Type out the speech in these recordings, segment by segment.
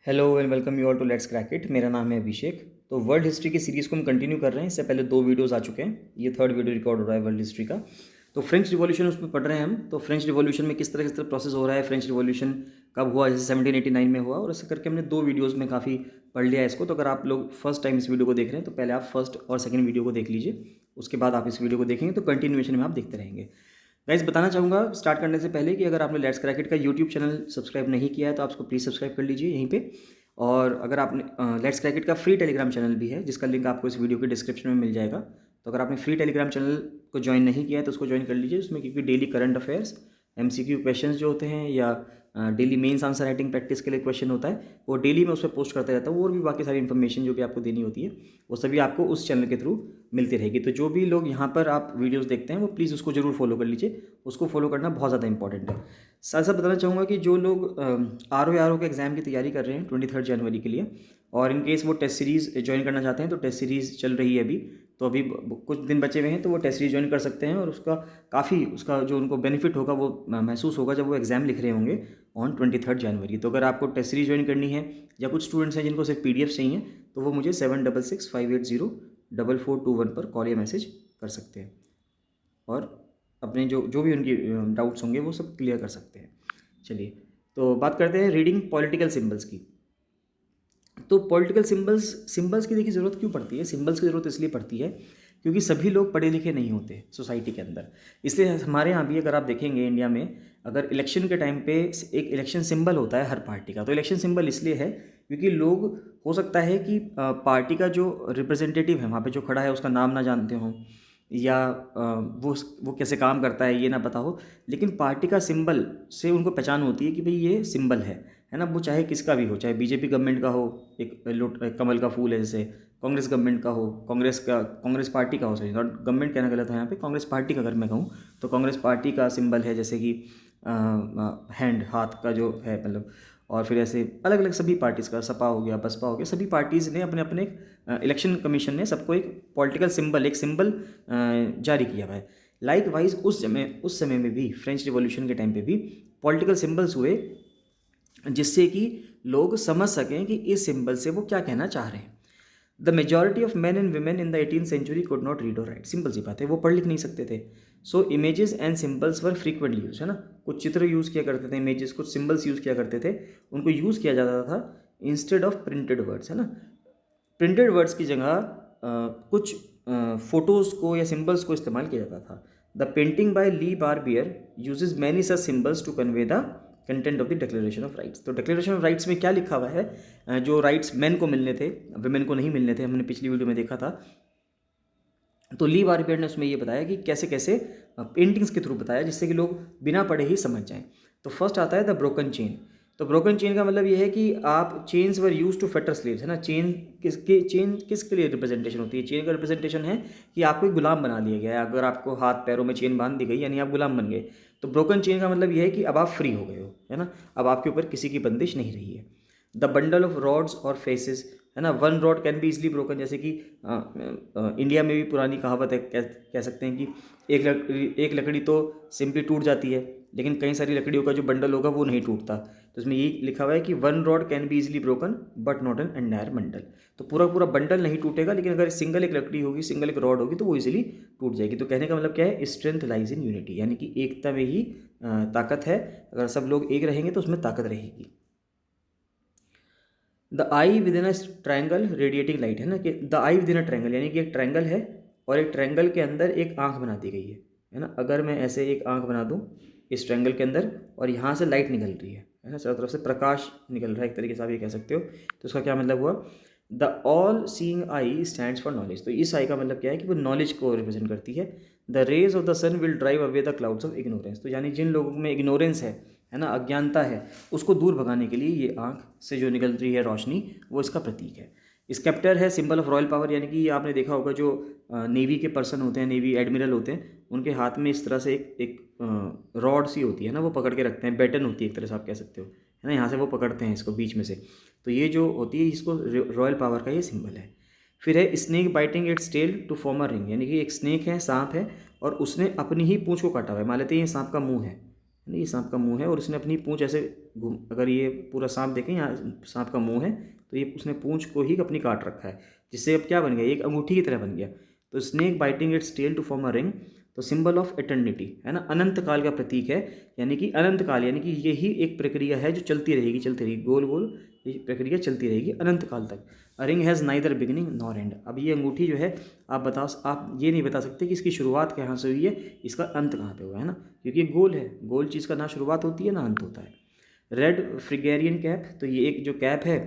Hello and welcome you all to let's crack it. मेरा नाम है अभिषेक। तो वर्ल्ड हिस्ट्री की सीरीज़ को हम कंटिन्यू कर रहे हैं। इससे पहले 2 वीडियोस आ चुके हैं, ये थर्ड वीडियो रिकॉर्ड हो रहा है वर्ल्ड हिस्ट्री का। तो फ्रेंच रिवॉल्यूशन उसमें पढ़ रहे हैं हम। तो फ्रेंच रिवॉल्यूशन में किस तरह प्रोसेस हो रहा है, फ्रेंच रिवॉल्यूशन कब हुआ, जैसे 1789 में हुआ, और ऐसे करके हमने 2 वीडियोज़ में काफ़ी पढ़ लिया है इसको। तो अगर आप लोग फर्स्ट टाइम इस वीडियो को देख रहे हैं तो पहले आप फर्स्ट और सेकंड वीडियो को देख लीजिए, उसके बाद आप इस वीडियो को देखेंगे तो कंटिन्यूएशन में आप देखते रहेंगे। गाइस, बताना चाहूँगा स्टार्ट करने से पहले कि अगर आपने लेट्स क्रैक इट का यूट्यूब चैनल सब्सक्राइब नहीं किया है तो आप उसको प्लीज़ सब्सक्राइब कर लीजिए यहीं पे। और अगर आपने लेट्स क्रैक इट का फ्री टेलीग्राम चैनल भी है, जिसका लिंक आपको इस वीडियो के डिस्क्रिप्शन में मिल जाएगा। तो अगर आपने फ्री टेलीग्राम चैनल को ज्वाइन नहीं किया है तो उसको ज्वाइन कर लीजिए। उसमें क्योंकि daily current affairs, MCQ questions जो होते हैं, या daily mains answer writing practice के लिए क्वेश्चन होता है, वो डेली मैं उस पर पोस्ट करता रहता हूँ। और भी बाकी सारी इन्फॉर्मेशन जो भी आपको देनी होती है वो सभी आपको उस चैनल के थ्रू मिलती रहेगी। तो जो भी लोग यहाँ पर आप वीडियोस देखते हैं वो प्लीज़ उसको जरूर फॉलो कर लीजिए। उसको फॉलो करना बहुत ज़्यादा इंपॉर्टेंट है। साथ साथ बताना चाहूँगा कि जो लोग आर ओ के एग्ज़ाम की तैयारी कर रहे हैं 23 जनवरी के लिए, और इन केस वो टेस्ट सीरीज़ ज्वाइन करना चाहते हैं, तो टेस्ट सीरीज़ चल रही है अभी। तो अभी कुछ दिन बचे हुए हैं, तो वो टेस्ट सीरीज़ ज्वाइन कर सकते हैं। और उसका काफ़ी उसका जो उनको बेनिफिट होगा वो महसूस होगा जब वो एग्ज़ाम लिख रहे होंगे ऑन 23 जनवरी। तो अगर आपको टेस्ट सीरीज़ ज्वाइन करनी है, या कुछ स्टूडेंट्स हैं जिनको सिर्फ PDF चाहिए, तो वो मुझे 7665804421 पर कॉल या मैसेज कर सकते हैं, और अपने जो जो भी उनकी डाउट्स होंगे वो सब क्लियर कर सकते हैं। चलिए, तो बात करते हैं रीडिंग पॉलिटिकल सिम्बल्स की। तो पॉलिटिकल सिंबल्स की देखिए ज़रूरत क्यों पड़ती है। सिंबल्स की ज़रूरत इसलिए पड़ती है क्योंकि सभी लोग पढ़े लिखे नहीं होते सोसाइटी के अंदर। इसलिए हमारे यहाँ भी अगर आप देखेंगे इंडिया में, अगर इलेक्शन के टाइम पे एक इलेक्शन सिंबल होता है हर पार्टी का, तो इलेक्शन सिंबल इसलिए है क्योंकि लोग, हो सकता है कि पार्टी का जो रिप्रेजेंटेटिव है वहाँ पे जो खड़ा है उसका नाम ना जानते हों, या वो कैसे काम करता है ये ना पता हो, लेकिन पार्टी का सिंबल से उनको पहचान होती है कि भाई ये सिंबल है ना। वो चाहे किसका भी हो, चाहे बीजेपी गवर्नमेंट का हो, एक कमल का फूल है, जैसे कांग्रेस गवर्नमेंट का हो, कांग्रेस पार्टी का हो, सॉरी नॉट गवर्नमेंट कहना गलत है यहाँ पे, कांग्रेस पार्टी का अगर मैं कहूँ तो कांग्रेस पार्टी का सिंबल है, जैसे कि हैंड, हाथ का जो है मतलब। और फिर ऐसे अलग अलग सभी पार्टीज़ का, सपा हो गया, बसपा हो गया, सभी पार्टीज़ ने अपने अपने इलेक्शन कमीशन ने सबको एक पॉलिटिकल सिंबल, एक सिंबल जारी किया हुआ है। लाइक वाइज उस समय में भी, फ्रेंच रिवॉल्यूशन के टाइम पे भी पॉलिटिकल सिंबल्स हुए, जिससे कि लोग समझ सकें कि इस सिंबल से वो क्या कहना चाह रहे हैं। The majority of men and women in the 18th century could not read or write. Simple सी बात है, वो पढ़ लिख नहीं सकते थे। So images and symbols were frequently used, है ना। कुछ चित्र यूज़ किया करते थे, इमेजेस, कुछ सिंबल्स यूज़ किया करते थे, उनको यूज़ किया जाता था इंस्टेड ऑफ प्रिंटेड वर्ड्स, है ना। प्रिंटेड वर्ड्स की जगह कुछ फोटोज़ को या सिंबल्स को इस्तेमाल किया जाता था। The painting by Le Barbier uses many such symbols to convey the content of the declaration of rights. तो डिक्लेरेशन ऑफ राइट्स में क्या लिखा हुआ है, जो राइट्स मैन को मिलने थे, वुमेन को नहीं मिलने थे, हमने पिछली वीडियो में देखा था। तो ली बारबियर ने उसमें ये बताया कि कैसे कैसे पेंटिंग्स के थ्रू बताया, जिससे कि लोग बिना पढ़े ही समझ जाएं। तो फर्स्ट आता है द ब्रोकन चेन। तो ब्रोकन चेन का मतलब ये है कि आप, chains were used to fetter slaves, है ना। चेन किसके लिए रिप्रेजेंटेशन होती है। चेन का रिप्रेजेंटेशन है कि आपको एक गुलाम बना लिया गया है। अगर आपको हाथ पैरों में चेन बांध दी गई, यानी आप गुलाम बन गए। तो ब्रोकन चेन का मतलब ये है कि अब आप फ्री हो गए हो, है ना। अब आपके ऊपर किसी की बंदिश नहीं रही है। द बंडल ऑफ रॉड्स और फेसेस, है ना। One rod can be easily broken, जैसे कि इंडिया में भी पुरानी कहावत है, कह सकते हैं कि एक लकड़ी तो सिंपली टूट जाती है, लेकिन कई सारी लकड़ियों का जो बंडल होगा वो नहीं टूटता। तो इसमें ये लिखा हुआ है कि one rod can be easily broken but not an entire bundle. तो पूरा पूरा बंडल नहीं टूटेगा, लेकिन अगर सिंगल एक लकड़ी होगी, सिंगल एक रॉड होगी, तो वो इजीली टूट जाएगी। तो कहने का मतलब क्या है, स्ट्रेंथ लाइज इन यूनिटी, यानी कि एकता में ही ताकत है। अगर सब लोग एक रहेंगे तो उसमें ताकत रहेगी। The I with in a triangle radiating light, है ना, कि the I with in a triangle, यानी कि एक ट्रायंगल है और एक ट्रायंगल के अंदर एक आंख बना दी गई है ना। अगर मैं ऐसे एक आंख बना दूं इस ट्रायंगल के अंदर, और यहाँ से लाइट निकल रही है ना, चारों तरफ से प्रकाश निकल रहा है, एक तरीके से आप ये कह सकते हो। तो उसका क्या मतलब हुआ, the all seeing I stands for knowledge. तो इस आई का मतलब क्या है कि वो नॉलेज को रिप्रेजेंट करती है। The rays of the sun will drive away the clouds of ignorance. तो यानी जिन लोगों में इग्नोरेंस है ना, अज्ञानता है, उसको दूर भगाने के लिए ये आंख से जो निकल रही है रोशनी, वो इसका प्रतीक है। स्केप्टर है सिंबल ऑफ रॉयल पावर, यानी कि आपने देखा होगा जो नेवी के पर्सन होते हैं, नेवी एडमिरल होते हैं, उनके हाथ में इस तरह से एक रॉड सी होती है ना, वो पकड़ के रखते हैं, बैटन होती है एक तरह से आप कह सकते हो, है ना। यहाँ से वो पकड़ते हैं इसको बीच में से, तो ये जो होती है इसको रॉयल पावर का ये सिंबल है। फिर है snake biting its tail to form a ring, यानी कि एक स्नेक है, सांप है, और उसने अपनी ही पूंछ को काटा हुआ है। मान लेते हैं ये सांप का मुंह है है ना, ये सांप का मुंह है और उसने अपनी पूंछ ऐसे घूम, अगर ये पूरा सांप देखें, यहाँ सांप का मुंह है, तो ये उसने पूंछ को ही अपनी काट रखा है, जिससे अब क्या बन गया, एक अंगूठी की तरह बन गया। तो snake biting its tail to form a ring, तो सिंबल ऑफ एटर्निटी, है ना, अनंत काल का प्रतीक है, यानी कि अनंत काल, यानी कि यही एक प्रक्रिया है जो चलती रहेगी, चलती रहेगी, गोल गोल ये प्रक्रिया चलती रहेगी अनंत काल तक। A ring has neither beginning nor and. अब ये अंगूठी जो है, आप ये नहीं बता सकते कि इसकी शुरुआत कहाँ से हुई है, इसका अंत कहाँ पे हुआ है ना, क्योंकि ये गोल है, गोल चीज़ का ना शुरुआत होती है ना अंत होता है। रेड फ्रिगेरियन कैप, तो ये एक जो कैप है,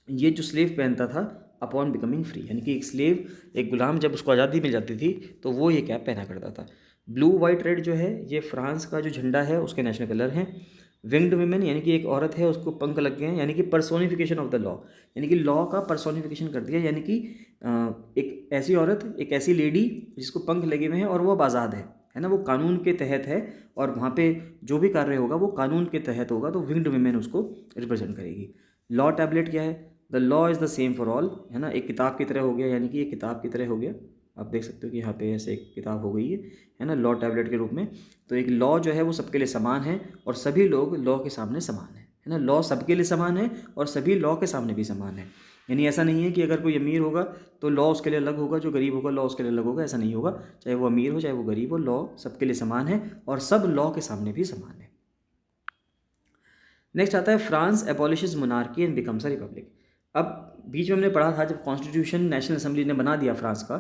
ये जो स्लेव पहनता था अपॉन बिकमिंग फ्री, यानी कि एक स्लेव, एक गुलाम जब उसको आज़ादी मिल जाती थी तो वो ये कैप पहना करता था। ब्लू वाइट रेड जो है, ये फ्रांस का जो झंडा है उसके नेशनल कलर हैं। विंग्ड वुमेन, यानी कि एक औरत है उसको पंख लग गए हैं, यानी कि पर्सोनिफिकेशन ऑफ द लॉ, यानी कि लॉ का पर्सोनिफिकेशन कर दिया, यानी कि एक ऐसी औरत, एक ऐसी लेडी जिसको पंख लगे हुए हैं और वो अब आज़ाद है ना, वो कानून के तहत है, और वहाँ पे जो भी कार्य होगा वो कानून के तहत होगा, तो विंग्ड वुमेन उसको रिप्रेजेंट करेगी। लॉ टैबलेट क्या है, the law is the same for all, है ना, एक किताब की तरह हो गया, यानी कि एक किताब की तरह हो गया, आप देख सकते हो कि यहाँ पे ऐसे एक किताब हो गई है ना, लॉ टैबलेट के रूप में। तो एक लॉ जो है वो सबके लिए समान है और सभी लोग लॉ के सामने समान है ना, लॉ सबके लिए समान है और सभी लॉ के सामने भी समान है, यानी ऐसा नहीं है कि अगर कोई अमीर होगा तो लॉ उसके लिए अलग होगा, जो गरीब होगा लॉ उसके लिए अलग होगा, ऐसा नहीं होगा, चाहे वो अमीर हो चाहे वो गरीब हो, लॉ सबके लिए समान है और सब लॉ के सामने भी समान है। नेक्स्ट आता है France abolishes monarchy and becomes a republic. अब बीच में हमने पढ़ा था जब कॉन्स्टिट्यूशन नेशनल असेंबली ने बना दिया फ्रांस का,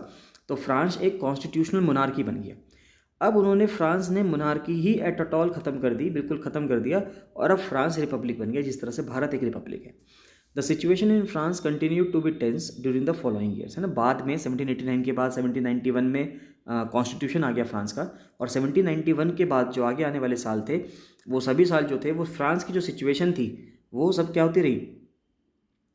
तो फ्रांस एक कॉन्स्टिट्यूशनल मोनार्की बन गया। अब उन्होंने, फ्रांस ने मोनार्की ही एट ऑल ख़त्म कर दी, बिल्कुल ख़त्म कर दिया, और अब फ्रांस रिपब्लिक बन गया, जिस तरह से भारत एक रिपब्लिक है। The situation in France continued to be tense during the following years, है ना, बाद में 1789 के बाद 1791 में कॉन्स्टिट्यूशन आ गया फ्रांस का, और 1791 के बाद जो आगे आने वाले साल थे, वो सभी साल जो थे वो फ्रांस की जो सिचुएशन थी वो सब क्या होती रही,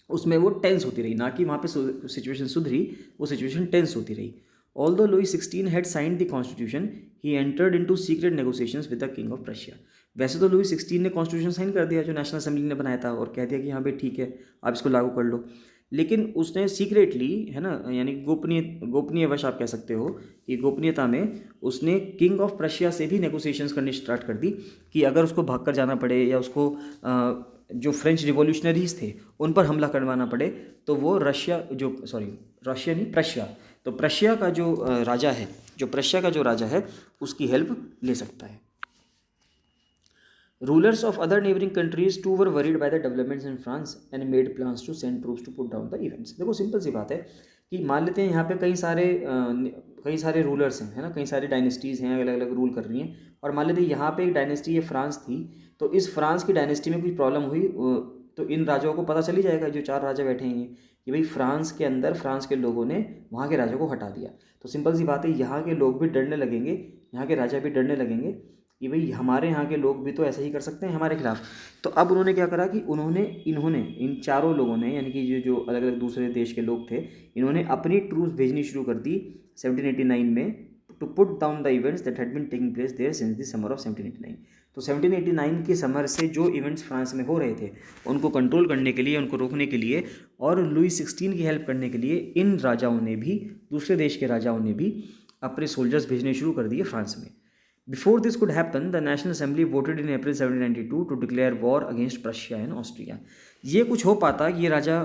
उसमें वो टेंस होती रही, ना कि वहाँ पे सिचुएशन सुधरी, वो सिचुएशन टेंस होती रही। Although Louis 16 had signed the constitution, he entered into secret negotiations with the king of Prussia. वैसे तो लुई 16 ने कॉन्स्टिट्यूशन साइन कर दिया जो नेशनल असेंबली ने बनाया था, और कह दिया कि हाँ भाई ठीक है आप इसको लागू कर लो, लेकिन उसने सीक्रेटली, है ना, यानी गोपनीयवश आप कह सकते हो कि गोपनीयता में उसने किंग ऑफ प्रशिया से भी नेगोशिएशंस करनी स्टार्ट कर दी, कि अगर उसको भाग कर जाना पड़े या उसको जो फ्रेंच रिवॉल्यूशनरीज थे उन पर हमला करवाना पड़े, तो वो रशिया नहीं, प्रशिया, तो प्रशिया का जो राजा है, उसकी हेल्प ले सकता है। Rulers of other neighbouring countries too were worried by the developments in France and made plans to send troops to put down the events. देखो सिंपल सी बात है कि मान लेते हैं यहाँ पे कई सारे रूलर्स हैं, है ना, कई सारी डायनेस्टीज़ हैं, अलग अलग रूल कर रही हैं, और मान लेते हैं यहाँ पे एक डायनेस्टी, ये फ्रांस थी, तो इस फ्रांस की डायनेस्टी में कोई प्रॉब्लम हुई, तो इन राजाओं को पता चल ही जाएगा, जो 4 राजा बैठे हैं कि भाई फ्रांस के अंदर फ्रांस के लोगों ने वहाँ के राजा को हटा दिया, तो सिंपल सी बात है यहाँ के लोग भी डरने लगेंगे, यहाँ के राजा भी डरने लगेंगे कि भाई हमारे यहाँ के लोग भी तो ऐसा ही कर सकते हैं हमारे खिलाफ। तो अब उन्होंने क्या करा कि इन्होंने इन चारों लोगों ने, यानी कि जो अलग अलग दूसरे देश के लोग थे, इन्होंने अपनी ट्रूप्स भेजनी शुरू कर दी 1789 में, to put down the events that had been taking place there since the summer of 1789। तो 1789 के समर से जो इवेंट्स फ्रांस में हो रहे थे उनको कंट्रोल करने के लिए, उनको रोकने के लिए और लुई 16 की हेल्प करने के लिए इन राजाओं ने भी, दूसरे देश के राजाओं ने भी अपने सोल्जर्स भेजने शुरू कर दिए फ्रांस में। Before this could happen, the National Assembly voted in April 1792 to declare war against Prussia and Austria. ये कुछ हो पाता, ये राजा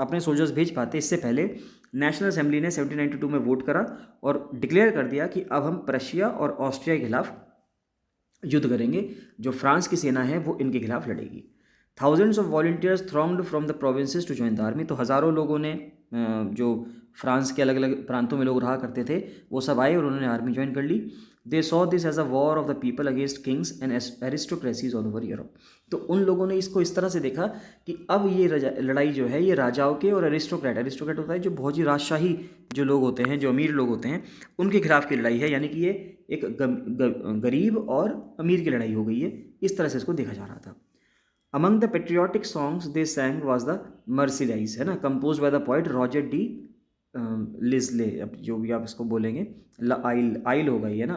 अपने सोल्जर्स भेज पाते, इससे पहले नेशनल असेंबली ने 1792 में वोट करा और डिक्लेयर कर दिया कि अब हम प्रशिया और ऑस्ट्रिया के खिलाफ युद्ध करेंगे, जो फ्रांस की सेना है वो इनके खिलाफ लड़ेगी। Thousands of volunteers thronged from the provinces to join the army, तो हज़ारों लोगों ने, जो फ्रांस के अलग अलग प्रांतों में लोग रहा करते थे, वो सब आए और उन्होंने आर्मी ज्वाइन कर ली। They saw this as a war of the people against kings and aristocracies all over Europe. तो उन लोगों ने इसको इस तरह से देखा कि अब ये लड़ाई जो है ये राजाओं के और एरिस्टोक्रेट होता है जो बहुत ही राजशाही जो लोग होते हैं, जो अमीर लोग होते हैं, उनके खिलाफ की लड़ाई है, यानी कि ये एक गरीब और अमीर की लड़ाई हो गई है, इस तरह से इसको देखा जा रहा था। Among the patriotic songs they sang was the Marseillaise, है ना, कंपोज बाय द पोइट रॉजर डी लिजले, अब जो भी आप इसको बोलेंगे, आइल होगा ये ना,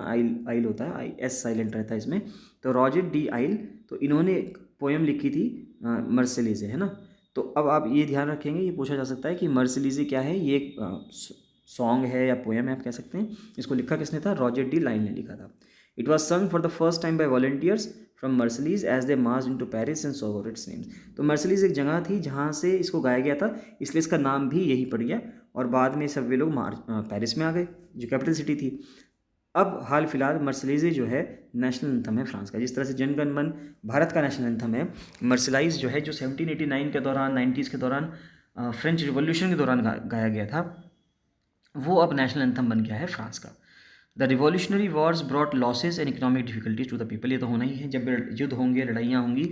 आइल होता है, एस साइलेंट रहता है इसमें, तो रॉजर डी आइल, तो इन्होंने एक पोएम लिखी थी मर्सिलीजे, है ना। तो अब आप ये ध्यान रखेंगे, ये पूछा जा सकता है कि मर्सिलीजे क्या है, ये एक सॉन्ग है या पोएम है आप कह सकते हैं, इसको लिखा किसने था, रॉजर डी लाइल ने लिखा था। It was sung for the first time by volunteers from Marseilles as they march into Paris and so its names. तो मर्सलीज एक जगह थी जहाँ से इसको गाया गया था, इसलिए इसका नाम भी यही पड़ गया, और बाद में सब वे लोग पेरिस में आ गए जो कैपिटल सिटी थी। अब हाल फिलहाल मर्सलीजे जो है नेशनल एंथम है फ्रांस का। जिस तरह से जन गण मन भारत का नेशनल एंथम है, मर्सलाइज जो है जो 1789 के दौरान 90s के दौरान फ्रेंच रिवॉल्यूशन के दौरान गाया गया था, वो अब नेशनल एंथम बन गया है फ्रांस का। The revolutionary wars brought losses and economic difficulties to the people. ये तो होना ही है, जब युद्ध होंगे, लड़ाइयाँ होंगी,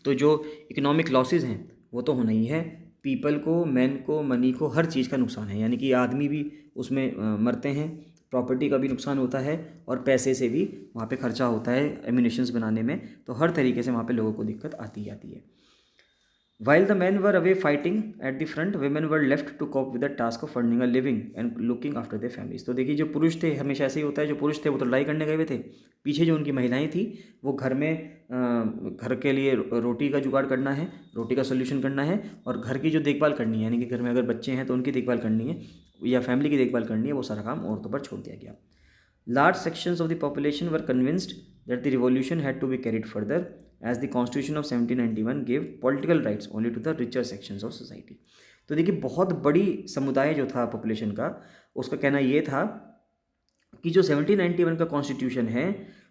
तो जो इकोनॉमिक लॉसेज हैं वो तो होना ही है। पीपल को, मैन को, मनी को, हर चीज़ का नुकसान है, यानी कि आदमी भी उसमें मरते हैं, प्रॉपर्टी का भी नुकसान होता है, और पैसे से भी वहाँ पे खर्चा होता है एम्यूनिशंस बनाने में, तो हर तरीके से वहाँ पे लोगों को दिक्कत आती है। While the men were away fighting at the front, women were left to cope with the task of earning a living and looking after their families। तो देखिए, जो पुरुष थे, हमेशा ऐसे ही होता है, जो पुरुष थे वो तो लड़ाई करने गए हुए थे, पीछे जो उनकी महिलाएं थी वो घर में घर के लिए रोटी का जुगाड़ करना है, रोटी का सोल्यूशन करना है, और घर की जो देखभाल करनी है, यानी कि घर में अगर बच्चे हैं तो उनकी देखभाल करनी है या फैमिली की देखभाल करनी है, वो सारा काम औरतों पर छोड़ दिया गया। Large sections of the population were convinced that the revolution had to be carried further, as the Constitution of 1791 gave political rights only to the richer sections of society। तो देखिए, बहुत बड़ी समुदाय जो था पॉपुलेशन का, उसका कहना ये था कि जो 1791 का कॉन्स्टिट्यूशन है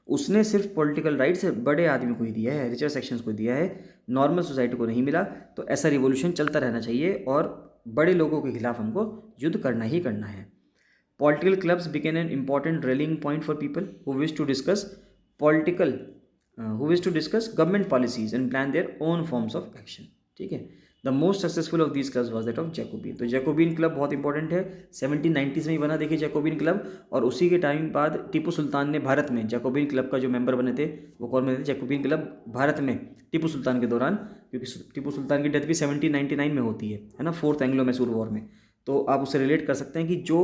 उसने सिर्फ पॉलिटिकल राइट्स बड़े आदमी को ही दिया है, रिचर सेक्शंस को दिया है, नॉर्मल सोसाइटी को नहीं मिला। तो ऐसा रिवोल्यूशन चलता रहना चाहिए और बड़े लोगों के खिलाफ हमको युद्ध करना ही करना है। Political clubs became an important rallying point for people who wish to discuss government policies and plan their own forms of action। ठीक है, the most successful of these clubs was that of Jacobian. तो Jacobin club बहुत important है, 1790s में ही बना, देखिए Jacobin club. और उसी के टाइम बाद टीपू सुल्तान ने भारत में जैकोबिन क्लब का जो मेंबर बने थे वो कौन बने थे? जैकोबिन क्लब भारत में टीपू सुल्तान के दौरान, क्योंकि टीपू सुल्तान की डेथ भी 1799 में होती है ना, 4th एंग्लो मैसूर वॉर में। तो आप उससे रिलेट कर सकते हैं कि जो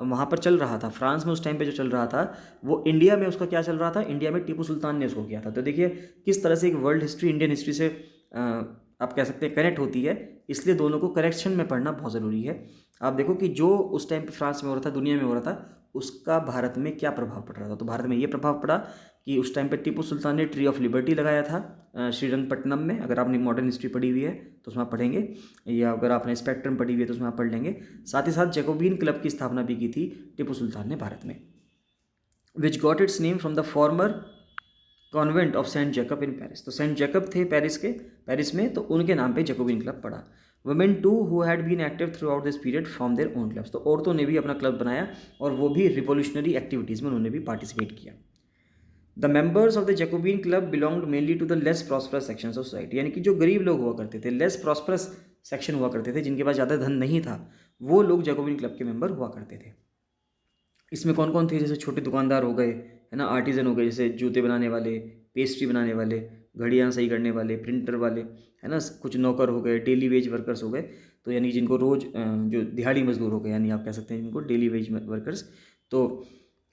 वहाँ पर चल रहा था फ्रांस में उस टाइम पे जो चल रहा था, वो इंडिया में उसका क्या चल रहा था, इंडिया में टीपू सुल्तान ने उसको किया था। तो देखिए किस तरह से एक वर्ल्ड हिस्ट्री इंडियन हिस्ट्री से आप कह सकते हैं कनेक्ट होती है, इसलिए दोनों को करेक्शन में पढ़ना बहुत ज़रूरी है। आप देखो कि जो उस टाइम पे फ्रांस में हो रहा था, दुनिया में हो रहा था, उसका भारत में क्या प्रभाव पड़ रहा था। तो भारत में ये प्रभाव पड़ा कि उस टाइम पे टीपू सुल्तान ने ट्री ऑफ लिबर्टी लगाया था श्रीरंगपट्टनम में। अगर आपने मॉडर्न हिस्ट्री पढ़ी हुई है तो उसमें आप पढ़ेंगे, या अगर आपने स्पेक्ट्रम पढ़ी हुई है तो उसमें आप पढ़ लेंगे। साथ ही साथ जैकोबिन क्लब की स्थापना भी की थी टीपू सुल्तान ने भारत में, which got its name from the former convent of Saint Jacob in Paris. तो सेंट जैकब थे पेरिस में, तो उनके नाम पे जैकोबिन क्लब पड़ा। Women too who had been active throughout this period formed their own clubs. तो औरतों ने भी अपना क्लब बनाया और वो भी रिवोल्यूशनरी एक्टिविटीज़ में उन्होंने भी पार्टिसिपेट किया। The members of the Jacobin club belonged mainly to the less prosperous sections of society. यानी कि जो गरीब लोग हुआ करते थे, लेस प्रॉस्परस सेक्शन हुआ करते थे, जिनके पास ज़्यादा धन नहीं था, वो लोग जैकोबिन क्लब के मेंबर हुआ करते थे। इसमें कौन कौन थे? जैसे छोटे दुकानदार हो गए, है ना, आर्टिजन हो गए, जैसे जूते बनाने वाले, पेस्ट्री बनाने वाले, घड़ियाँ सही करने वाले, प्रिंटर वाले, है ना, कुछ नौकर हो गए, डेली वेज वर्कर्स हो गए। तो यानी जिनको रोज़ जो दिहाड़ी मजदूर हो गए, यानी आप कह सकते हैं जिनको डेली वेज वर्कर्स। तो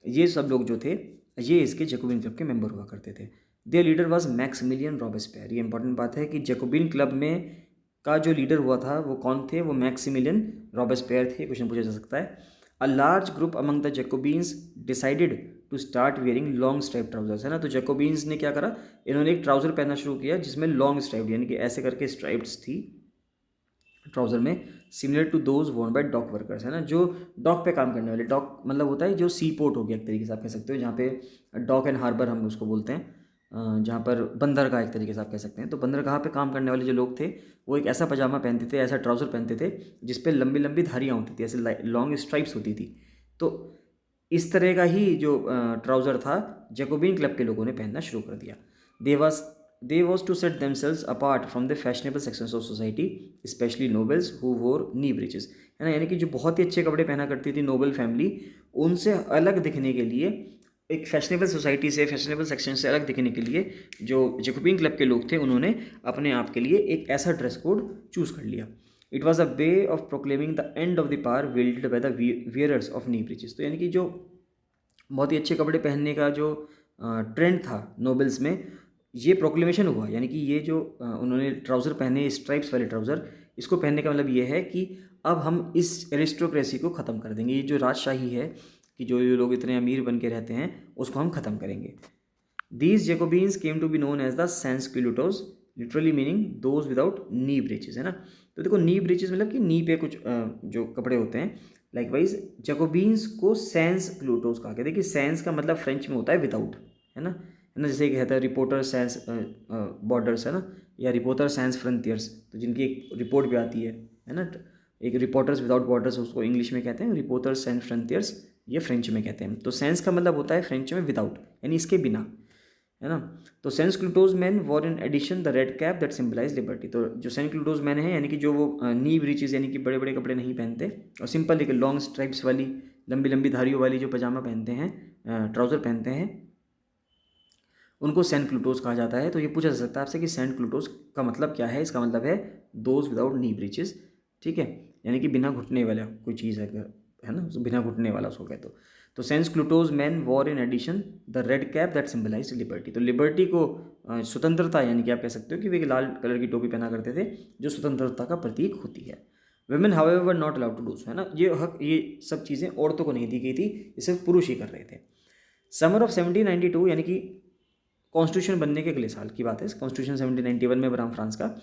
ये सब लोग जो थे ये इसके जैकोबिन क्लब के मेंबर हुआ करते थे। There leader was Maximilian Robespierre. ये इंपॉर्टेंट बात है कि जैकोबिन क्लब में का जो लीडर हुआ था वो कौन थे? वो मैक्सिमिलियन रॉबेस्पियर थे। क्वेश्चन पूछा जा सकता है। A large group among the Jacobins decided to start wearing long striped trousers, है ना। तो जैकोबिन्स ने क्या करा? इन्होंने एक ट्राउज़र पहनना शुरू किया जिसमें लॉन्ग स्ट्राइप, यानी कि ऐसे करके स्ट्राइप्स थी ट्राउज़र में, similar to those worn by dock workers, है ना, जो डॉक पे काम करने वाले। डॉक मतलब होता है जो सी पोर्ट हो गया एक तरीके से आप कह सकते हो, जहाँ पे डॉक एंड हार्बर हम उसको बोलते हैं, जहाँ पर बंदरगाह एक तरीके से आप कह सकते हैं। तो बंदरगाह पे काम करने वाले जो लोग थे वो एक ऐसा पजामा पहनते थे, ऐसा ट्राउज़र पहनते थे जिस पे लंबी लंबी धारियाँ होती थी, ऐसे लॉन्ग स्ट्राइप्स होती थी। तो इस तरह का ही जो ट्राउज़र था जैकोबिन क्लब के लोगों ने पहनना शुरू कर दिया। They was to set themselves apart from the fashionable sections of society, specially nobles who wore knee breeches, है ना, यानी कि जो बहुत ही अच्छे कपड़े पहना करती थी नोबल फैमिली, उनसे अलग दिखने के लिए, एक फैशनेबल सोसाइटी से, फैशनेबल सेक्शन से अलग दिखने के लिए जो जैकोबिन क्लब के लोग थे उन्होंने अपने आप के लिए एक ऐसा ड्रेस कोड चूज़ कर लिया। It was a way of proclaiming the end of the power wielded by the wearers of knee breeches. तो यानी कि जो बहुत ही अच्छे कपड़े पहनने का जो ट्रेंड था नोबल्स में, ये प्रोक्लेमेशन हुआ, यानी कि ये जो उन्होंने ट्राउज़र पहने, स्ट्राइप्स वाले ट्राउज़र, इसको पहनने का मतलब ये है कि अब हम इस एरिस्टोक्रेसी को ख़त्म कर देंगे। ये जो राजशाही है कि जो ये लोग इतने अमीर बन के रहते हैं उसको हम ख़त्म करेंगे। These Jacobins came to be known as the sansculottes, literally meaning those without knee breeches, है ना। तो देखो नी ब्रीचेस मतलब कि नी पे कुछ जो कपड़े होते हैं। लाइकवाइज जेकोबियंस को सैंसक्यूलोटोस कहा गया। देखिए सैंस का मतलब फ्रेंच में होता है विदाउट, है ना, जैसे कहता है रिपोर्टर सैंस बॉर्डर्स, है ना, या रिपोर्टर सैंस फ्रंटियर्स, तो जिनकी एक रिपोर्ट भी आती है ना। एक रिपोर्टर्स विदाउट बॉर्डर्स उसको इंग्लिश में कहते हैं, रिपोर्टर्स सैंस फ्रंटियर्स ये फ्रेंच में कहते हैं। तो सेंस का मतलब होता है फ्रेंच में विदाउट, यानी इसके बिना, है ना। तो sans culottes men wore in addition the red cap that symbolise liberty. तो जो सेंस क्लूटोज मैन है यानी कि जो वो नी ब्रीचेस यानी कि बड़े बड़े कपड़े नहीं पहनते और सिंपल एक लॉन्ग स्ट्राइप्स वाली लंबी लंबी धारियों वाली जो पजामा पहनते हैं, ट्राउज़र पहनते हैं, उनको सेंट क्लूटोज कहा जाता है। तो ये पूछा जा सकता है आपसे कि सेंट क्लूटोज का मतलब क्या है। इसका मतलब है दोज विदाउट नी ब्रीचेस, ठीक है, यानी कि बिना घुटने वाला कोई चीज़ है ना, बिना घुटने वाला उसको कहते हो। तो sans culottes men wore in addition the red cap that symbolise liberty. तो लिबर्टी को स्वतंत्रता, यानी कि आप कह सकते हो कि वे एक लाल कलर की टोपी पहना करते थे जो स्वतंत्रता का प्रतीक होती है। Women however were not allowed to do so, है ना। ये हक, ये सब चीज़ें औरतों को नहीं दी गई थी, ये सिर्फ पुरुष ही कर रहे थे। समर ऑफ 1792 यानी कि कॉन्स्टिट्यूशन बनने के अगले साल की बात है, कॉन्स्टिट्यूशन 1791 में बना फ्रांस का।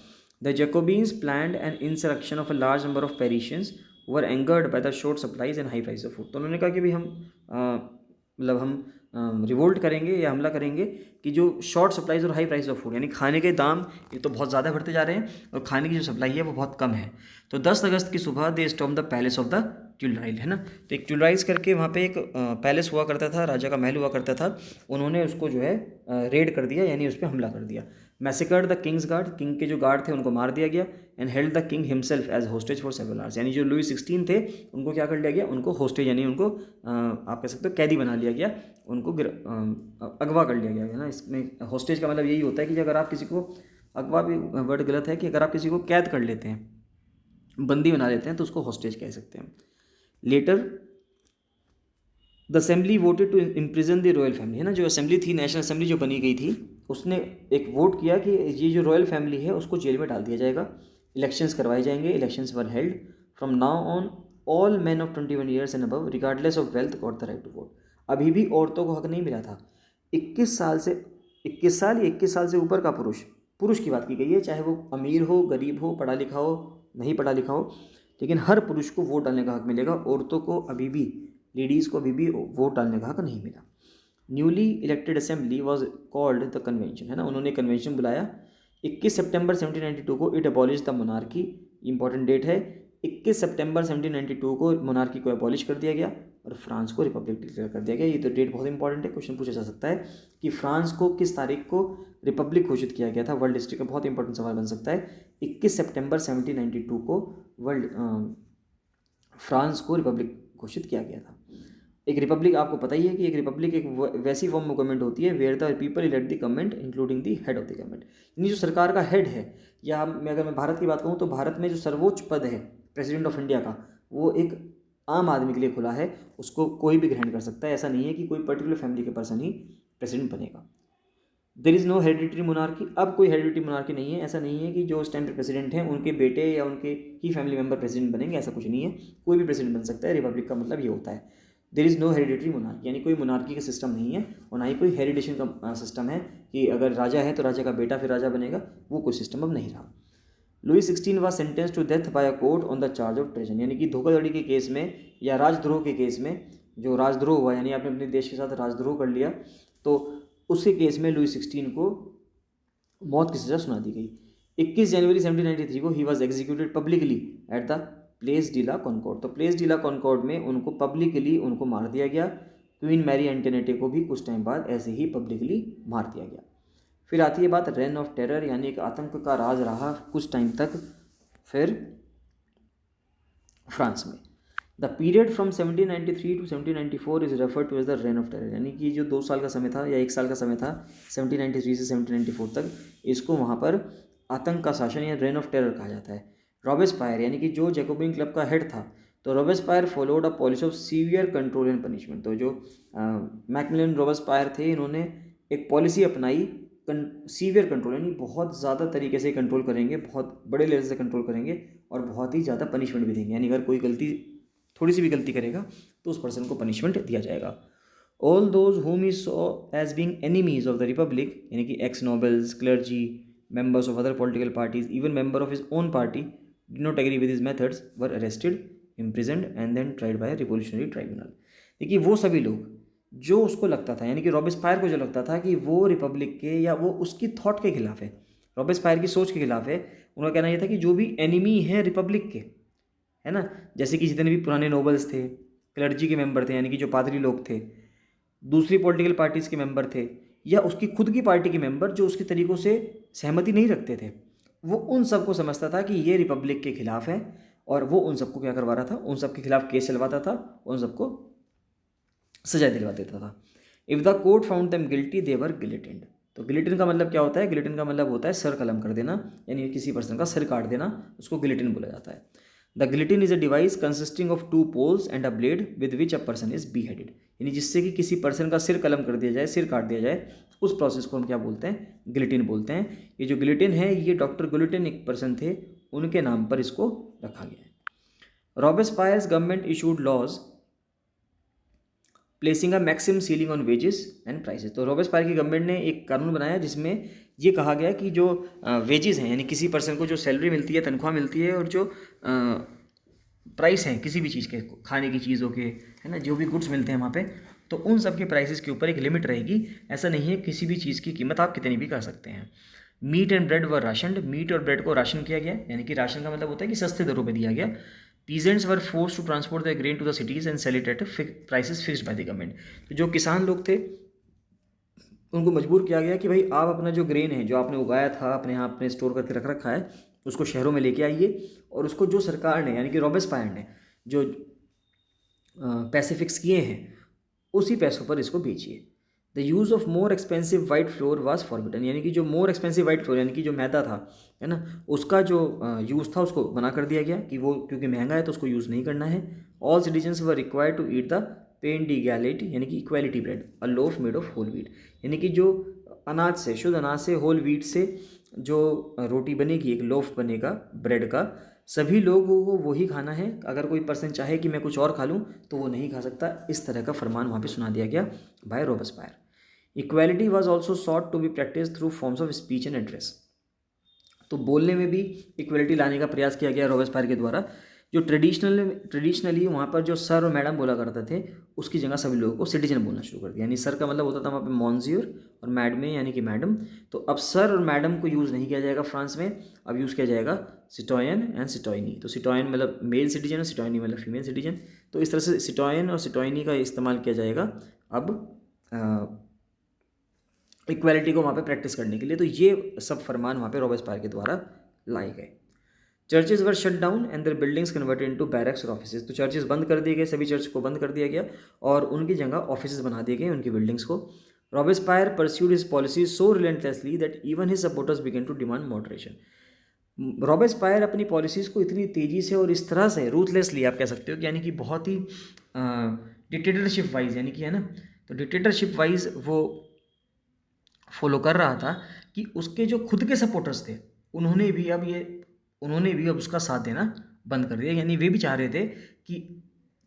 The Jacobins planned an insurrection of a large number of Parisians were angered by the short supplies and high price of food. तो उन्होंने कहा कि भाई हम मतलब हम रिवोल्ट करेंगे या हमला करेंगे कि जो शॉर्ट सप्लाईज और हाई प्राइस ऑफ फूड, यानी खाने के दाम ये तो बहुत ज़्यादा बढ़ते जा रहे हैं और खाने की जो सप्लाई है वो बहुत कम है। तो 10 अगस्त की सुबह they storm the palace of the Tuileries, है ना। तो एक ट्यूलराइल्स करके वहाँ पे एक पैलेस हुआ करता था, राजा का महल हुआ करता था। उन्होंने उसको जो है रेड कर दिया, यानी उस पर हमला कर दिया। Massacred the king's guard, king के जो गार्ड थे उनको मार दिया गया। And held the king himself as hostage for several hours, यानी जो लुई 16 थे उनको क्या कर लिया गया, उनको होस्टेज यानी उनको आप कह सकते हो कैदी बना लिया गया, उनको अगवा कर लिया गया, है ना। इसमें होस्टेज का मतलब यही होता है कि अगर आप किसी को, अगवा भी वर्ड गलत है, कि अगर आप किसी को कैद कर लेते हैं, बंदी बना लेते हैं, तो उसको होस्टेज कह सकते हैं। Later the assembly voted to imprison the royal family, है ना। जो असेंबली थी, नेशनल असेंबली जो बनी गई थी, उसने एक वोट किया कि ये जो रॉयल फैमिली है उसको जेल में डाल दिया जाएगा। इलेक्शंस करवाए जाएंगे। Elections were held from now on all men of 21 years and above regardless of wealth got the right to vote. अभी भी औरतों को हक नहीं मिला था। 21 साल या 21 साल से ऊपर का पुरुष की बात की गई है, चाहे वो अमीर हो, गरीब हो, पढ़ा लिखा हो, नहीं पढ़ा लिखा हो, लेकिन हर पुरुष को वोट डालने का हक मिलेगा। औरतों को अभी भी, लेडीज़ को अभी भी वोट डालने का हक नहीं मिला। Newly elected assembly was called the convention, है ना। उन्होंने कन्वेंशन बुलाया 21 सितंबर 1792 को। It abolished the monarchy, important date है, 21 सितंबर 1792 को मोनार्की को अबॉलिश कर दिया गया और फ्रांस को रिपब्लिक डिक्लेयर कर दिया गया। ये तो डेट बहुत इंपॉर्टेंट है, क्वेश्चन पूछा जा सकता है कि फ्रांस को किस तारीख को रिपब्लिक घोषित किया गया था। वर्ल्ड हिस्ट्री का बहुत इंपॉर्टेंट सवाल बन सकता है। 21 सितंबर 1792 को फ्रांस को रिपब्लिक घोषित किया गया था। एक रिपब्लिक, आपको पता ही है कि एक रिपब्लिक एक वैसी फॉर्म ऑफ गवर्नमेंट होती है where the people elect the government including the head of the government, यानी जो सरकार का हेड है, या अगर मैं भारत की बात कहूँ तो भारत में जो सर्वोच्च पद है प्रेसिडेंट ऑफ इंडिया का, वो एक आम आदमी के लिए खुला है, उसको कोई भी ग्रहण कर सकता है। ऐसा नहीं है कि कोई पर्टिकुलर फैमिली के पर्सन ही प्रेसिडेंट बनेगा। There is no hereditary monarchy, अब कोई हेरिडिटरी मोनार्की नहीं है। ऐसा नहीं है कि जो उस टाइम पे प्रेसिडेंट हैं उनके बेटे या उनके ही फैमिली मेंबर प्रेसिडेंट बनेंगे, ऐसा कुछ नहीं है, कोई भी प्रेसिडेंट बन सकता है। रिपब्लिक का मतलब ये होता है there is no hereditary monarchy, यानी कोई मोनार्की का सिस्टम नहीं है और ना ही कोई हेरिडेशन का सिस्टम है कि अगर राजा है तो राजा का बेटा फिर राजा बनेगा, वो कोई सिस्टम अब नहीं रहा। Louis 16 was sentenced to death by a court on the charge of treason, यानी कि धोखाधड़ी के केस में या राजद्रोह के केस में, जो राजद्रोह हुआ यानी आपने अपने देश के साथ राजद्रोह कर लिया, तो उसके केस में लुई 16 को मौत की सज़ा सुना दी गई। 21 जनवरी 1793 को he was executed publicly at the Place de la Concorde. तो प्लेस डी ला कॉनकॉर्ड में उनको पब्लिकली उनको मार दिया गया। क्वीन मैरी एंटोनेटे को भी कुछ टाइम बाद ऐसे ही पब्लिकली मार दिया गया। फिर आती है बात रेन ऑफ टेरर, यानी एक आतंक का राज रहा कुछ टाइम तक फिर फ्रांस में। The period from 1793 to 1794 is referred to as the reign of terror, यानी कि जो 2 साल का समय था या 1 साल का समय था 1793 से 1794 तक, इसको वहाँ पर आतंक का शासन या रेन ऑफ टेरर कहा जाता है। रॉबेस्पायर, यानी कि जो जैकोबिन क्लब का हेड था, तो Robespierre followed a policy of severe control and punishment. तो जो मैकमिलन रॉबेस्पायर थे, इन्होंने एक पॉलिसी अपनाई सीवियर कंट्रोल, यानी बहुत ज़्यादा तरीके से कंट्रोल करेंगे, बहुत बड़े लेवल से कंट्रोल करेंगे और बहुत ही ज़्यादा पनिशमेंट भी देंगे, यानी अगर कोई गलती, थोड़ी सी भी गलती करेगा तो उस पर्सन को पनिशमेंट दिया जाएगा। All those whom he saw as being enemies of the republic, यानी कि ex nobles, clergy, members of other political parties, even member of his own party did not agree with his methods, were arrested, imprisoned and then tried by a revolutionary tribunal. देखिए वो सभी लोग जो उसको लगता था, यानी कि रॉबेस्पायर को जो लगता था कि वो रिपब्लिक के या वो उसकी थॉट के खिलाफ है, रॉबेस्पायर की सोच के खिलाफ है, उनका कहना यह था कि जो भी एनिमी है रिपब्लिक के, है ना, जैसे कि जितने भी पुराने नोबल्स थे, क्लर्जी के मेंबर थे, यानी कि जो पादरी लोग थे, दूसरी पॉलिटिकल पार्टीज़ के मेंबर थे, या उसकी खुद की पार्टी के मेंबर जो उसके तरीक़ों से सहमति नहीं रखते थे, वो उन सबको समझता था कि ये रिपब्लिक के खिलाफ है, और वो उन सबको क्या करवा रहा था, उन सब के खिलाफ केस चलवाता था, उन सबको सजा दिलवा देता था। If the court found them guilty they were guillotined. तो गिलेटिन का मतलब क्या होता है? गिलेटिन का मतलब होता है सर कलम कर देना, यानी किसी पर्सन का सिर काट देना, उसको गिलेटिन बोला जाता है। The guillotine is a device consisting of 2 poles and a blade with which a person is beheaded, यानी जिससे कि किसी पर्सन का सिर कलम कर दिया जाए, सिर काट दिया जाए, उस प्रोसेस को हम क्या बोलते हैं? गिलेटिन बोलते हैं। ये जो गिलेटिन है, ये डॉक्टर गुलेटिन एक पर्सन थे, उनके नाम पर इसको रखा गया है। Robespierre's government issued laws placing a maximum ceiling on wages and prices. तो रॉबेस्पायर की गवर्नमेंट ने एक कानून बनाया जिसमें ये कहा गया कि जो वेजेस हैं, यानी किसी पर्सन को जो सैलरी मिलती है, तनख्वाह मिलती है, और जो प्राइस हैं किसी भी चीज़ के, खाने की चीज़ों के, है ना, जो भी गुड्स मिलते हैं वहाँ पे, तो उन सब के प्राइसेस के ऊपर एक लिमिट रहेगी। ऐसा नहीं है किसी भी चीज़ की कीमत आप कितनी भी कर सकते हैं। Meat and bread were rationed, meat और ब्रेड को राशन किया गया, यानी कि राशन का मतलब होता है कि सस्ते दरों पर दिया गया। Peasants were forced to transport their grain to the cities and sell it at prices fixed by the government। तो जो किसान लोग थे उनको मजबूर किया गया कि भाई आप अपना जो ग्रेन है, जो आपने उगाया था, अपने यहाँ अपने स्टोर करके रख रखा है, उसको शहरों में लेके आइए, और उसको जो सरकार ने, यानी कि रॉबेस्पायर ने जो पैसे फिक्स किए हैं, उसी पैसों पर इसको बेचिए। The use of more expensive white floor was forbidden, यानी कि जो मोर एक्सपेंसिव वाइट फ्लोर, यानी कि जो मैदा था, है ना, उसका जो यूज़ था उसको मना कर दिया गया कि वो क्योंकि महंगा है तो उसको यूज़ नहीं करना है। All citizens were required to eat the pain equality, यानी कि equality bread, a loaf made of whole wheat, यानी कि जो अनाज से, शुद्ध अनाज से, होल व्हीट से जो रोटी बनेगी, एक लोफ बनेगा ब्रेड का, सभी लोगों को वही खाना है। अगर कोई पर्सन चाहे कि मैं कुछ और खा लूँ तो वो नहीं खा सकता। इस तरह का फरमान वहाँ पे सुना दिया गया by Robespierre. Equality was also sought to be practised through forms of speech and address. तो बोलने में भी इक्वलिटी लाने का प्रयास किया गया रॉबेस्पायर के द्वारा। जो ट्रेडिशनली वहाँ पर जो सर और मैडम बोला करते थे, उसकी जगह सभी लोगों को सिटीजन बोलना शुरू कर दिया। यानी सर का मतलब होता था वहाँ पे मॉन्सियर, और मैडम यानी कि मैडम। तो अब सर और मैडम को यूज़ नहीं किया जाएगा फ्रांस में, अब यूज़ किया जाएगा सिटोयन एंड सिटोयनी। तो सिटोयन मतलब मेल सिटीजन और सिटोयनी मतलब फीमेल सिटीजन। तो इस तरह से सिटोयन और सिटोयनी का इस्तेमाल किया जाएगा अब इक्वालिटी को वहाँ पे प्रैक्टिस करने के लिए। तो ये सब फरमान वहाँ पे रॉबेस्पायर के द्वारा लाए गए। Churches were shut down and their buildings converted into barracks और ऑफिसेज। तो चर्चेज बंद कर दिए गए, सभी चर्च को बंद कर दिया गया, और उनकी जगह ऑफिसेज बना दिए गए, उनकी बिल्डिंग्स को। Robespierre pursued his policy so relentlessly that even his supporters began to demand moderation. Robespierre अपनी पॉलिसीज़ को इतनी तेज़ी से और इस तरह से रूथलेसली, आप कह सकते हो कि यानी कि बहुत ही डिक्टेटरशिप वाइज, यानी कि, है ना, तो डिक्टेटरशिप वाइज वो फॉलो कर रहा था कि उसके जो खुद के सपोर्टर्स थे उन्होंने भी अब उसका साथ देना बंद कर दिया। यानी वे भी चाह रहे थे कि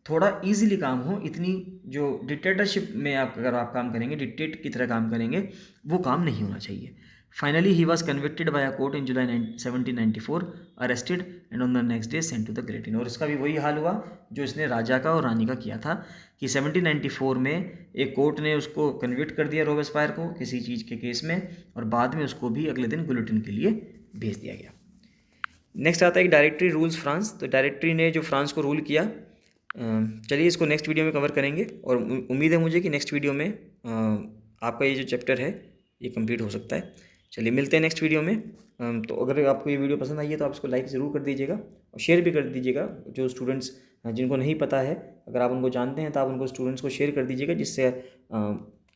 थोड़ा इजीली काम हो, इतनी जो डिक्टेटरशिप में अगर आप काम करेंगे, डिक्टेट की तरह काम करेंगे, वो काम नहीं होना चाहिए। Finally he was convicted by a court in July 1794, arrested and on the next day sent to the guillotine. और इसका भी वही हाल हुआ जो इसने राजा का और रानी का किया था कि 1794 में एक कोर्ट ने उसको कन्विक्ट कर दिया रॉबेस्पायर को किसी चीज़ के केस में, और बाद में उसको भी अगले दिन गिलेटिन के लिए भेज दिया गया। नेक्स्ट आता है डायरेक्टरी रूल्स फ्रांस। तो डायरेक्टरी ने जो फ्रांस को रूल किया, चलिए इसको नेक्स्ट वीडियो में कवर करेंगे, और उम्मीद है मुझे कि नेक्स्ट वीडियो में आपका ये जो चैप्टर है ये कंप्लीट हो सकता है। चलिए मिलते हैं नेक्स्ट वीडियो में। तो अगर आपको ये वीडियो पसंद आई है तो आप इसको लाइक ज़रूर कर दीजिएगा और शेयर भी कर दीजिएगा। जो स्टूडेंट्स जिनको नहीं पता है, अगर आप उनको जानते हैं तो आप उनको स्टूडेंट्स को शेयर कर दीजिएगा, जिससे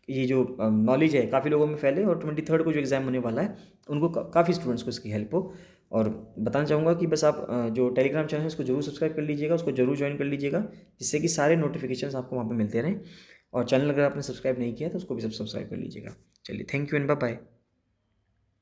ये जो नॉलेज है काफ़ी लोगों में फैले, और 23 को जो एग्ज़ाम होने वाला है उनको काफ़ी स्टूडेंट्स को इसकी हेल्प हो। और बताना चाहूँगा कि बस आप जो टेलीग्राम चैनल है उसको जरूर सब्सक्राइब कर लीजिएगा, उसको जरूर ज्वाइन कर लीजिएगा, जिससे कि सारे नोटिफिकेशंस आपको वहाँ पे मिलते रहें। और चैनल अगर आपने सब्सक्राइब नहीं किया तो उसको भी सब सब्सक्राइब कर लीजिएगा। चलिए, thank you and bye bye.